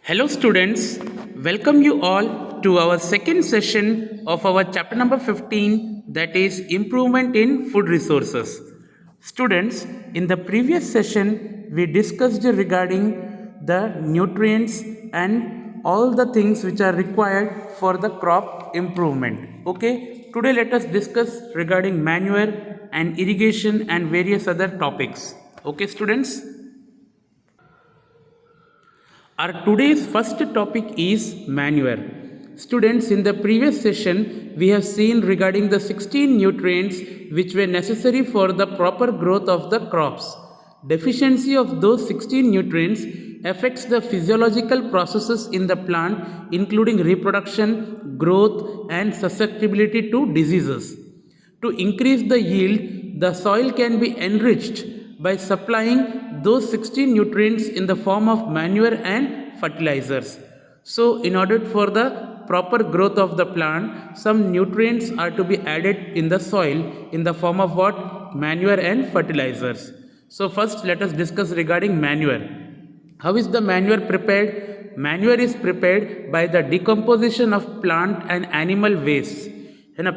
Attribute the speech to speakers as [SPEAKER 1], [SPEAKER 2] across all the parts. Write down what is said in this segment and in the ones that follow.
[SPEAKER 1] Hello, students. Welcome you all to our second session of our chapter number 15, that is Improvement in Food Resources. Students, in the previous session, we discussed regarding the nutrients and all the things which are required for the crop improvement. Okay, today let us discuss regarding manure and irrigation and various other topics. Okay, students. Our today's first topic is manure. Students, in the previous session, we have seen regarding the 16 nutrients which were necessary for the proper growth of the crops. Deficiency of those 16 nutrients affects the physiological processes in the plant, including reproduction, growth, and susceptibility to diseases. To increase the yield, the soil can be enriched by supplying those 16 nutrients in the form of manure and fertilizers. So, in order for the proper growth of the plant, some nutrients are to be added in the soil in the form of what? Manure and fertilizers. So, first let us discuss regarding manure. How is the manure prepared? Manure is prepared by the decomposition of plant and animal waste.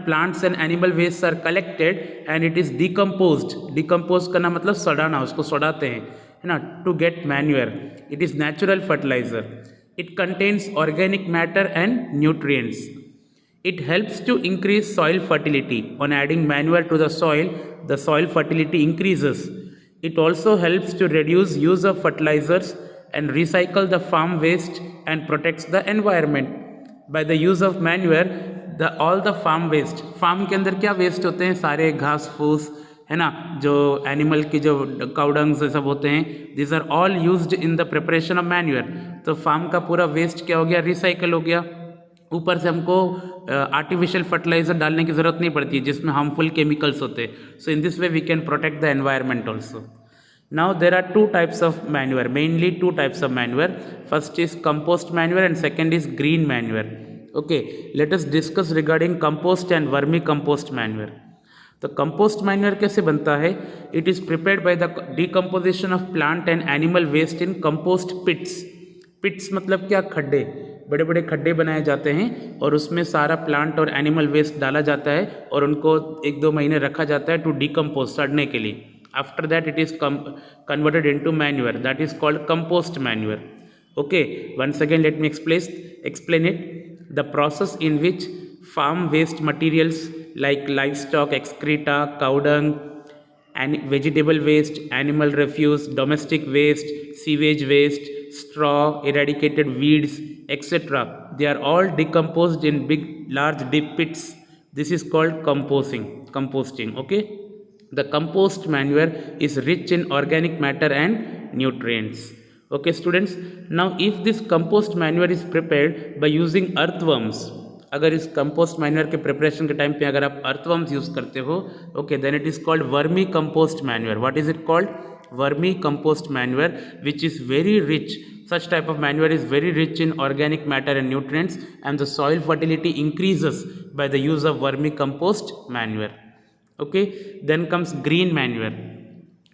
[SPEAKER 1] Plants and animal wastes are collected and it is decomposed. Decompose करना मतलब सड़ाना, उसको सड़ाते हैं, है ना, to get manure. It is natural fertilizer. It contains organic matter and nutrients. It helps to increase soil fertility. On adding manure to the soil fertility increases. It also helps to reduce use of fertilizers and recycle the farm waste and protects the environment. By the use of manure, all the farm waste, farm के अंदर क्या waste होते हैं? सारे घास फूस, है ना, जो एनिमल की जो काउडंग्स सब होते हैं, this are all used in the preparation of manure. तो फार्म का पूरा वेस्ट क्या हो गया? रिसाइकल हो गया. ऊपर से हमको आर्टिफिशियल फर्टिलाइजर डालने की ज़रूरत नहीं पड़ती है जिसमें हार्मफुल केमिकल्स होते हैं. So in this way we can protect the environment also. Now there are two types of manure, mainly two types of manure. First is compost manure and second is green manure. Okay, let us discuss regarding compost and vermicompost manure. तो compost manure कैसे बनता है? It is prepared by the decomposition of plant and animal waste in compost pits. Pits मतलब क्या? खड्डे, बड़े बड़े खड्डे बनाए जाते हैं और उसमें सारा प्लांट और एनिमल वेस्ट डाला जाता है और उनको 1-2 महीने रखा जाता है टू डिकम्पोज, सड़ने के लिए. After that it is converted into manure, that is called compost manure. Okay, once again let me explain it. The process in which farm waste materials like livestock excreta, cow dung, and vegetable waste, animal refuse, domestic waste, sewage waste, straw, eradicated weeds, etc., they are all decomposed in large deep pits. This is called composting. Okay, the compost manure is rich in organic matter and nutrients. Okay students, now if this compost manure is prepared by using earthworms, अगर इस compost manure के preparation के time पे अगर आप earthworms use करते हो, okay, then it is called vermi compost manure. What is it called? Vermi compost manure, which is very rich. Such type of manure is very rich in organic matter and nutrients, and the soil fertility increases by the use of vermicompost manure. Okay, then comes green manure.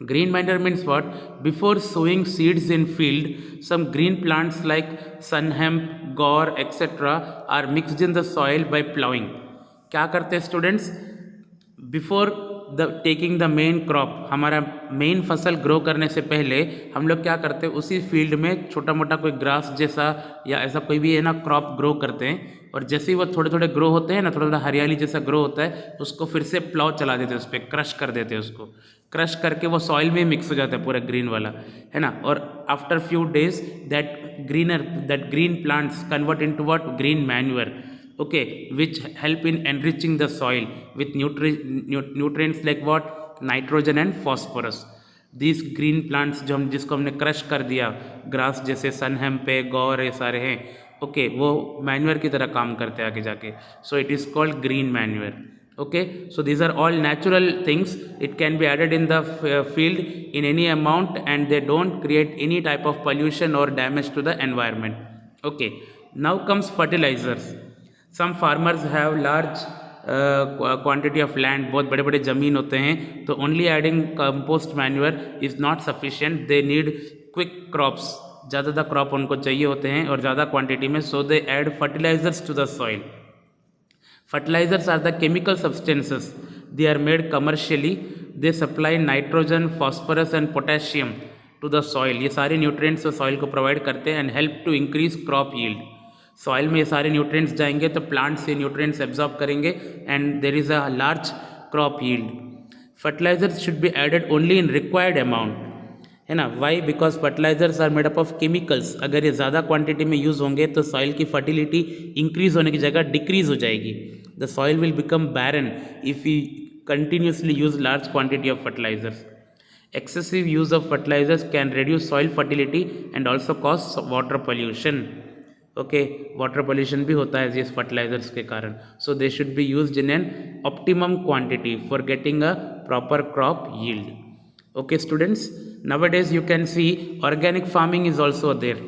[SPEAKER 1] Green manure means what? Before sowing seeds in field, some green plants like sun hemp, gore, etc. are mixed in the soil by plowing. क्या करते हैं students? Before the taking the main crop, हमारा main फसल grow करने से पहले हम लोग क्या करते हैं? उसी फील्ड में छोटा मोटा कोई ग्रास जैसा या ऐसा कोई भी है ना क्रॉप ग्रो करते हैं, और जैसे ही वो थोड़े थोड़े ग्रो होते हैं ना, थोड़ा थोड़ा हरियाली जैसा ग्रो होता है, उसको फिर से प्लाव चला देते हैं, उस पर क्रश कर देते हैं. उसको क्रश करके वो सॉइल में मिक्स हो जाता है पूरा ग्रीन वाला, है ना. और after few days that green plants convert into what? Green manure. Okay, which help in enriching the soil with nutrients like what? Nitrogen and phosphorus. These green plants जिसको हमने क्रश कर दिया, ग्रास जैसे सन hemp पे, गौर, ये सारे हैं, okay, वो मैन्योर की तरह काम करते हैं आगे जाके. So it is called green manure. Okay, so these are all natural things. It can be added in the field in any amount and they don't create any type of pollution or damage to the environment. Okay, now comes fertilizers. Some farmers have large quantity of land, बहुत बड़े बड़े ज़मीन होते हैं, तो only adding compost manure is not sufficient. They need quick crops. ज़्यादा crop उनको चाहिए होते हैं और ज़्यादा क्वांटिटी में, so they add fertilizers to the soil. Fertilizers are the chemical substances. They are made commercially. They supply nitrogen, phosphorus and potassium to the soil. ये सारे न्यूट्रिएंट्स सॉइल को प्रोवाइड करते हैं and help to increase crop yield. Soil में ये सारे nutrients जाएंगे तो प्लांट से न्यूट्रिएंट्स एब्जॉर्ब करेंगे and there is a large crop yield. Fertilisers should be added only in required amount, है ना. Why? Because fertilisers are made up of chemicals. अगर ये ज़्यादा क्वांटिटी में यूज़ होंगे तो सॉइल की फर्टिलिटी इंक्रीज होने की जगह डिक्रीज हो जाएगी. The soil will become barren if you continuously use large quantity of fertilizers. Excessive use of fertilizers can reduce soil fertility and also cause water pollution. Okay, water pollution भी होता है इस fertilizers के कारण. So they should be used in an optimum quantity for getting a proper crop yield. Okay students, nowadays you can see organic farming is also there.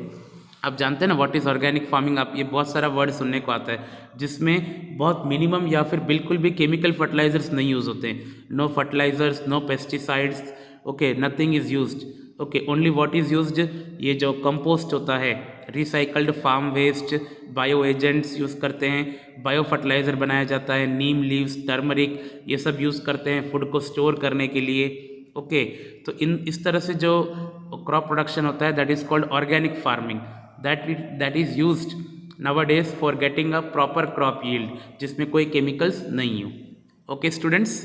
[SPEAKER 1] आप जानते हैं ना व्हाट इज़ ऑर्गेनिक फार्मिंग. आप ये बहुत सारा वर्ड सुनने को आता है जिसमें बहुत मिनिमम या फिर बिल्कुल भी केमिकल फर्टिलाइजर्स नहीं यूज़ होते हैं. No fertilisers, no pesticides, okay, nothing is used. Okay, only what is used, ये जो कंपोस्ट होता है, recycled farm waste, bio agents use करते हैं, बायो फर्टिलाइज़र बनाया जाता है, नीम लीव्स, टर्मरिक, ये सब यूज़ करते हैं फूड को स्टोर करने के लिए. ओके, तो इस तरह से जो क्रॉप प्रोडक्शन होता है that is called organic farming. That is used nowadays for getting a proper crop yield जिसमें कोई केमिकल्स नहीं हो. Okay students,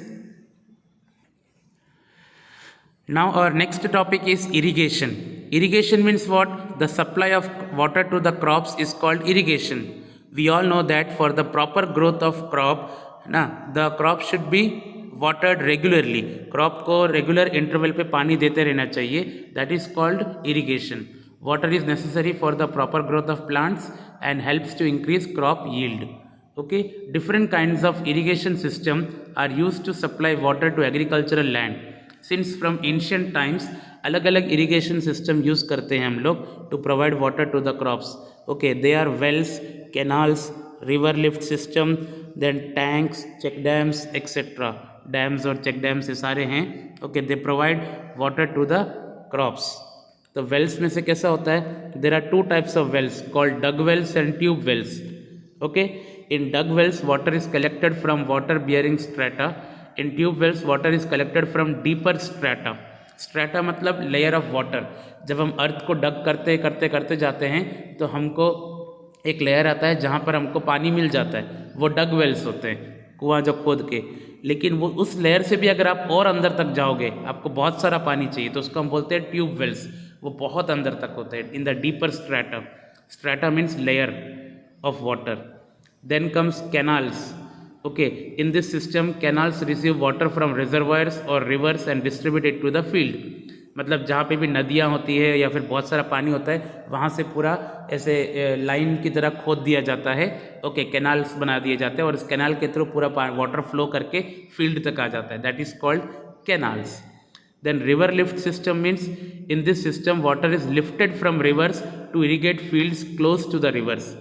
[SPEAKER 1] now our next topic is irrigation. Irrigation means what? The supply of water to the crops is called irrigation. We all know that for the proper growth of crop ना, the crop should be watered regularly. Crop को regular interval पे पानी देते रहना चाहिए. That is called irrigation. Water is necessary for the proper growth of plants and helps to increase crop yield. Okay, different kinds of irrigation system are used to supply water to agricultural land. Since from ancient times अलग अलग irrigation system use करते हैं हम लोग to provide water to the crops. Okay, they are wells, canals, river lift system, then tanks, check dams etcetera. Dams और check dams ये सारे हैं. Okay, they provide water to the crops. तो wells में से कैसा होता है? There are two types of wells called dug wells and tube wells. Okay, in dug wells water is collected from water bearing strata. In tube wells water is collected from deeper strata. Strata मतलब layer of water. जब हम अर्थ को डग करते करते करते जाते हैं तो हमको एक लेयर आता है जहाँ पर हमको पानी मिल जाता है. वो डग वेल्स होते हैं, कुआं जो खोद के. लेकिन वो उस लेयर से भी अगर आप और अंदर तक जाओगे, आपको बहुत सारा पानी चाहिए, तो उसको हम बोलते हैं ट्यूब वेल्स. वो बहुत अंदर तक होते हैं, in the deeper strata. Strata means layer of water. Then comes canals. Okay, in this system canals receive water from reservoirs और rivers and distribute it to the field. मतलब जहाँ पे भी नदियाँ होती है या फिर बहुत सारा पानी होता है वहाँ से पूरा ऐसे लाइन की तरह खोद दिया जाता है. ओके, कैनाल्स बना दिए जाते हैं और इस कैनाल के थ्रू पूरा वाटर फ्लो करके फील्ड तक आ जाता है. That is called canals. Then river lift system means in this system water is lifted from rivers to irrigate fields close to the rivers.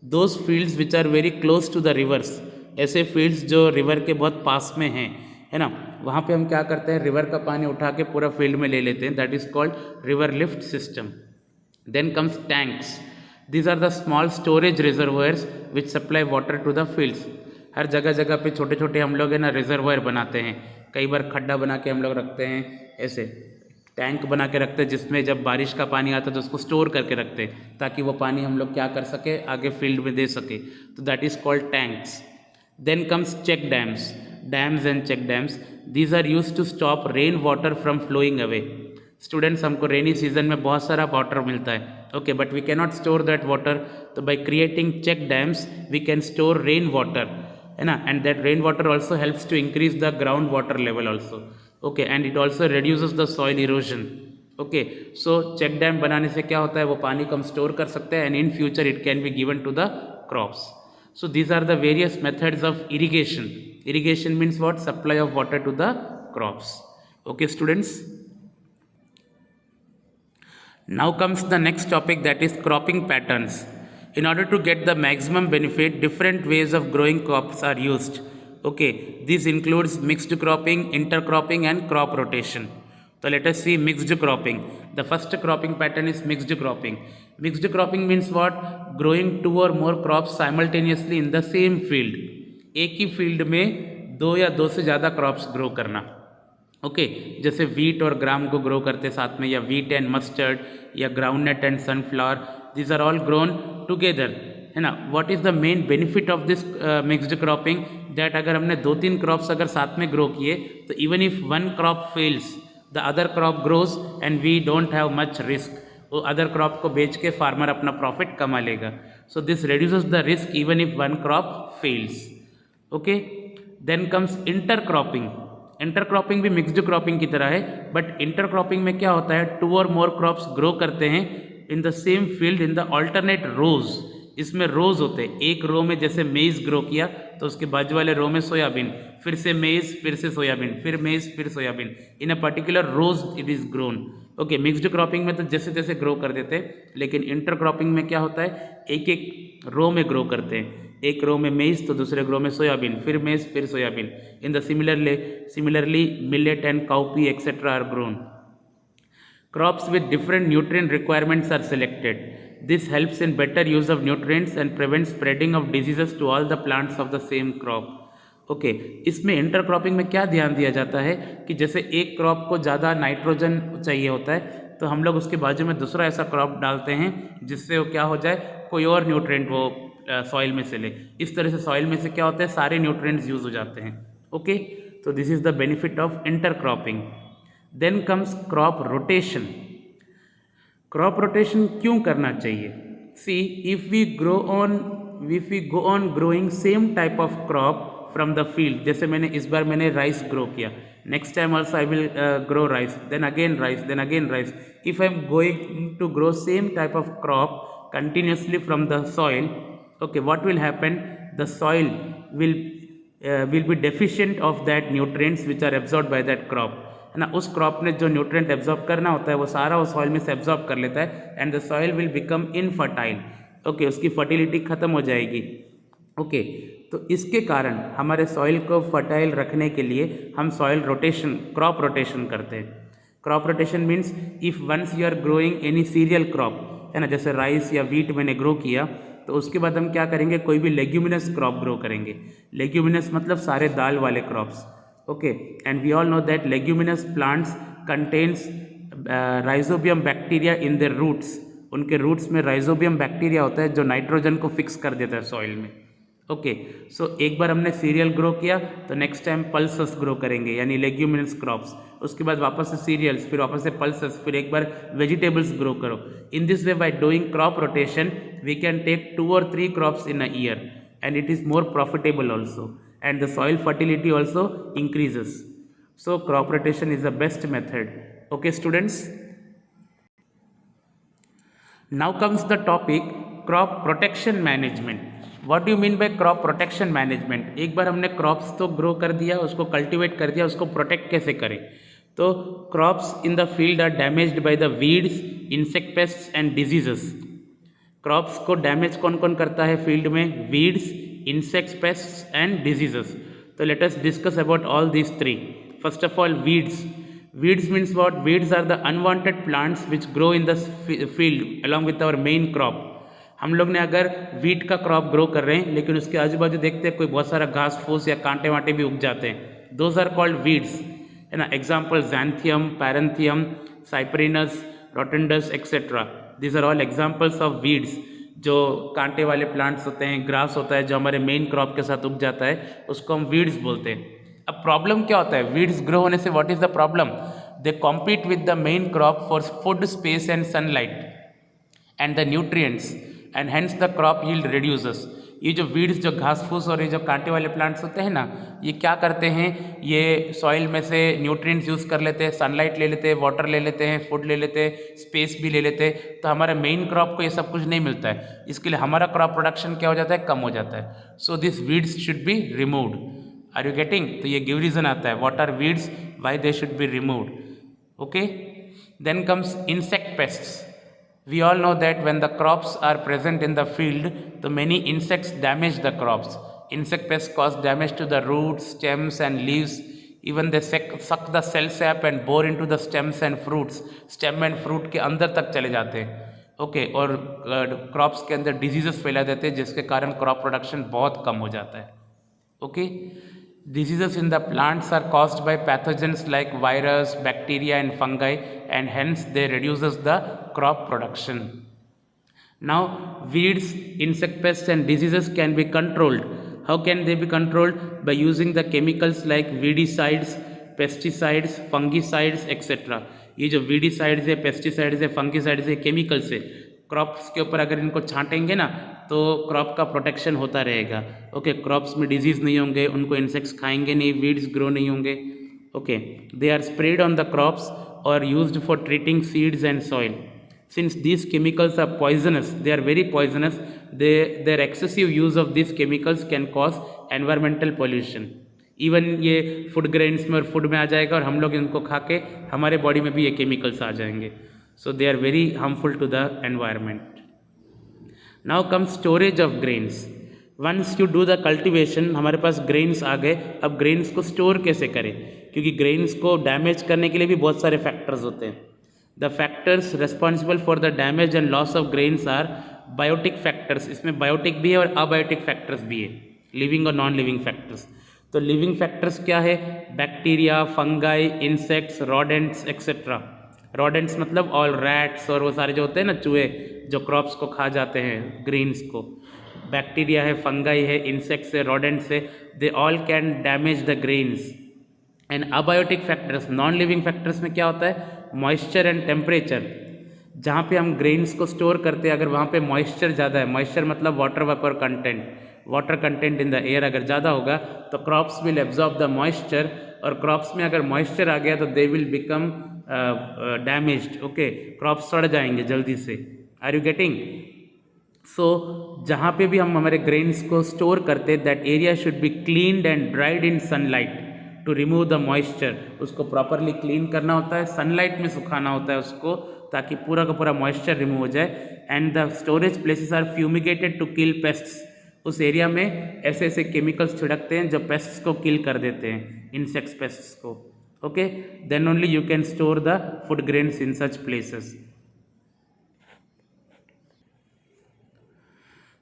[SPEAKER 1] Those fields which are very close to the rivers, ऐसे fields जो river के बहुत पास में हैं, है ना, वहाँ पे हम क्या करते हैं, रिवर का पानी उठा के पूरा फील्ड में ले लेते हैं. That is called river lift system. Then comes tanks. These are the small storage reservoirs which supply water to the fields. हर जगह जगह पे छोटे छोटे हम लोग है ना रिजर्वायर बनाते हैं. कई बार खड्डा बना के हम लोग रखते हैं, ऐसे टैंक बना के रखते हैं जिसमें जब बारिश का पानी आता है तो उसको स्टोर करके रखते हैं ताकि वो पानी हम लोग क्या कर सके, आगे फील्ड में दे सके. तो that is called tanks. Then comes check dams. Dams and check dams, these are use to stop rain water from flowing away. Students, हमको रेनी सीजन में बहुत सारा वाटर मिलता है. Okay, but we cannot store that water. तो by creating check dams we can store rain water, है ना, and that rain water also helps to increase the ground water level also. Okay, and it also reduces the soil erosion. Okay, so check dam बनाने से क्या होता है, वो पानी को हम स्टोर कर सकते हैं and in future it can be given to the crops. So these are the various methods of irrigation. Irrigation means what? Supply of water to the crops. Okay students. Now comes the next topic, that is cropping patterns. In order to get the maximum benefit, different ways of growing crops are used. Okay, this includes mixed cropping, intercropping and crop rotation. So let us see mixed cropping. The first cropping pattern is mixed cropping. Mixed cropping means what? Growing two or more crops simultaneously in the same field. एक ही field में दो या दो से ज़्यादा crops grow करना. Okay जैसे wheat और ग्राम को ग्रो करते साथ में, या वीट एंड मस्टर्ड, या groundnut and sunflower, these are all grown together, है ना. What is the main benefit of this mixed cropping? That अगर हमने दो तीन क्रॉप्स अगर साथ में ग्रो किए तो even if one crop fails the other crop grows and we don't have much risk. वो अदर क्रॉप को बेच के फार्मर अपना प्रॉफिट कमा लेगा. So this reduces the risk even if one crop fails. Okay then comes intercropping. Intercropping भी mixed cropping की तरह है, बट इंटर क्रॉपिंग में क्या होता है? टू और मोर क्रॉप्स ग्रो करते हैं in the same field in the alternate rows. इसमें रोज होते हैं. एक रो में जैसे मेज ग्रो किया तो उसके बाजू वाले रो में सोयाबीन, फिर से मेज, फिर से सोयाबीन, फिर मेज, फिर soybean. In a particular rows it is grown. Okay mixed cropping में तो जैसे तैसे ग्रो कर देते हैं, लेकिन इंटर क्रॉपिंग में क्या होता है? एक एक रो में ग्रो करते हैं. एक रो में मेज तो दूसरे रो में सोयाबीन, फिर मेज, फिर soybean. In the similarly millet and cowpea etcetera are grown. Crops with different nutrient requirements are selected. This helps in better use of nutrients and prevents spreading of diseases to all the plants of the same crop. Okay इसमें intercropping में क्या ध्यान दिया जाता है कि जैसे एक क्रॉप को ज़्यादा नाइट्रोजन चाहिए होता है तो हम लोग उसके बाजू में दूसरा ऐसा क्रॉप डालते हैं जिससे वो क्या हो जाए, कोई और न्यूट्रिएंट वो सॉइल में से ले. इस तरह से सॉइल में से क्या होता है, सारे न्यूट्रिएंट्स यूज हो जाते हैं. ओके तो this is the benefit of intercropping. Then comes crop rotation. Crop rotation क्यों करना चाहिए? See if we go on growing same type of crop from the field. जैसे इस बार मैंने राइस ग्रो किया, next time also I will grow rice, then again rice, then again rice. If I am going to grow same type of crop continuously from the soil, okay what will happen? The soil will be deficient of that nutrients which are absorbed by that crop, है ना. उस crop ने जो nutrient absorb करना होता है वो सारा वो सॉइल में से एब्जॉर्ब कर लेता है and the soil will become infertile. Okay उसकी फर्टिलिटी खत्म हो जाएगी. ओके तो इसके कारण हमारे सॉइल को फर्टाइल रखने के लिए हम सॉइल रोटेशन, क्रॉप रोटेशन करते हैं. Crop rotation means if once you are growing any cereal crop, है ना, जैसे राइस या वीट मैंने ग्रो किया तो उसके बाद हम क्या करेंगे, कोई भी लेग्यूमिनस क्रॉप ग्रो करेंगे. लेग्यूमिनस मतलब सारे दाल वाले crops. Okay and we all know that leguminous plants contains rhizobium bacteria in their roots. उनके रूट्स में राइजोबियम बैक्टीरिया होता है जो नाइट्रोजन को फिक्स कर देता है सॉइल में. ओके सो एक बार हमने सीरियल ग्रो किया तो नेक्स्ट टाइम पल्सेस ग्रो करेंगे यानी लेग्यूमिनस क्रॉप्स. उसके बाद वापस से सीरियल्स, फिर वापस से पल्सेस, फिर एक बार वेजिटेबल्स ग्रो करो. In this way by doing crop rotation we can take 2 or 3 crops in a year and it is more profitable also and the soil fertility also increases. So crop rotation is the best method. Okay students, now comes the topic crop protection management. What do you mean by crop protection management? एक बार हमने crops तो grow कर दिया, उसको cultivate कर दिया, उसको प्रोटेक्ट कैसे करें? तो crops in the field are damaged by the weeds, insect pests and diseases. Crops को डैमेज कौन कौन करता है फील्ड में? Weeds, insects, pests and diseases. तो let us discuss about all these 3. First of all weeds. Weeds means what? Weeds are the unwanted plants which grow in the field along with our main crop. हम लोग ने अगर wheat का crop grow कर रहे हैं लेकिन उसके आजू बाजू देखते हैं कोई बहुत सारा घास फूस या कांटे वांटे भी उग जाते हैं. दोज आर कॉल्ड वीड्स, है ना. Example xanthium, parthenium, cyperinus, rotundus etcetera. This are all examples of weeds. जो कांटे वाले प्लांट्स होते हैं, ग्रास होता है जो हमारे मेन क्रॉप के साथ उग जाता है, उसको हम वीड्स बोलते हैं. अब प्रॉब्लम क्या होता है वीड्स ग्रो होने से? What is the problem? They compete with the main crop for food, space and sunlight and the nutrients and hence the crop yield reduces. ये जो वीड्स, जो घास फूस और ये जो कांटे वाले प्लांट्स होते हैं ना, ये क्या करते हैं, ये सॉइल में से न्यूट्रिएंट्स यूज़ कर लेते हैं, सनलाइट ले लेते हैं, वाटर ले लेते हैं, फूड ले लेते हैं, स्पेस भी ले लेते हैं. तो हमारे मेन क्रॉप को ये सब कुछ नहीं मिलता है. इसके लिए हमारा क्रॉप प्रोडक्शन क्या हो जाता है? कम हो जाता है. So this weeds should be removed. Are you getting? तो ये गिव रीजन आता है what are weeds, why they should be removed. Okay then comes insect pests. We all know that when the crops are present in the field, so many insects damage the crops. Insect pests cause damage to the roots, stems and leaves. Even they suck the cell sap and bore into the stems and fruits, stem and fruit के अंदर तक चले जाते हैं। Okay और crops के अंदर diseases फैला देते हैं जिसके कारण क्रॉप प्रोडक्शन बहुत कम हो जाता है। Okay diseases in the plants are caused by pathogens like virus, bacteria and fungi, and hence they reduces the crop production. Now weeds, insect pests and diseases can be controlled. How can they be controlled? By using the chemicals like weedicides, pesticides, fungicides etc. ये जो weedicides है, pesticides है, fungicides है, chemicals है, crops के ऊपर अगर इनको छांटेंगे ना तो क्रॉप का प्रोटेक्शन होता रहेगा। ओके क्रॉप्स में डिजीज़ नहीं होंगे, उनको इंसेक्ट्स खाएंगे नहीं, वीड्स ग्रो नहीं होंगे। Okay they are spread on the crops और used for treating seeds and soil. Since these chemicals are poisonous, they are very poisonous, their excessive use of these chemicals can cause environmental pollution. Even ये food grains में और food में आ जाएगा और हम लोग इनको खा के हमारे बॉडी में भी ये केमिकल्स आ जाएंगे। So they are very harmful to the environment. Now come storage of grains. Once you do the cultivation, हमारे पास ग्रेन्स आ गए, अब ग्रेन्स को स्टोर कैसे करें, क्योंकि ग्रेन्स को डैमेज करने के लिए भी बहुत सारे फैक्टर्स होते हैं। The factors responsible for the damage and loss of grains are biotic factors. इसमें बायोटिक भी है और अबायोटिक फैक्टर्स भी है, लिविंग और नॉन लिविंग फैक्टर्स। तो लिविंग फैक्टर्स क्या है? Bacteria, fungi, insects, rodents etcetera. Rodents मतलब ऑल रैट्स और वो सारे जो होते हैं ना चूहे जो क्रॉप्स को खा जाते हैं, ग्रीन्स को। बैक्टीरिया है, फंगाई है, इंसेक्ट्स है, रॉडेंट्स है, they all can damage the grains. And abiotic factors, non living factors में क्या होता है? Moisture and temperature. जहाँ पे हम ग्रेन्स को स्टोर करते हैं अगर वहाँ पे मॉइस्चर ज़्यादा है, मॉइस्चर मतलब water vapour content, water content in the air अगर ज़्यादा होगा तो crops will absorb the moisture, और क्रॉप्स में अगर मॉइस्चर आ गया तो they will become damaged. Okay crops सड़ जाएंगे जल्दी से। Are you getting? सो जहाँ पे भी हम हमारे ग्रेन्स को स्टोर करते हैं that area should be cleaned and dried in sunlight to remove the moisture. उसको प्रॉपरली क्लीन करना होता है, सनलाइट में सुखाना होता है उसको, ताकि पूरा का पूरा मॉइस्चर रिमूव हो जाए। And the storage places are fumigated to kill pests. उस एरिया में ऐसे ऐसे केमिकल्स छिड़कते हैं जो पेस्ट्स को किल कर देते हैं, इंसेक्ट्स पेस्ट्स को। Okay then only you can store the food grains in such places.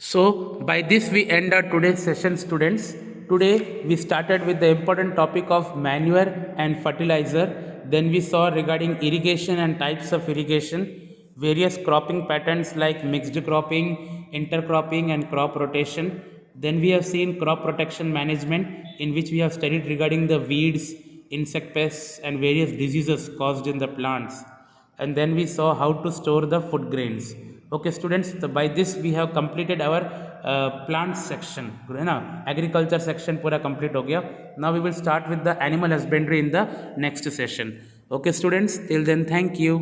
[SPEAKER 1] So by this we end our today's session, students. Today we started with the important topic of manure and fertilizer. Then we saw regarding irrigation and types of irrigation, various cropping patterns like mixed cropping, intercropping and crop rotation. Then we have seen crop protection management, in which we have studied regarding the weeds, insect pests and various diseases caused in the plants. And then we saw how to store the food grains. Okay students, so by this we have completed our plant section, है ना, agriculture section पूरा complete हो गया। Now we will start with the animal husbandry in the next session. Okay students, till then thank you.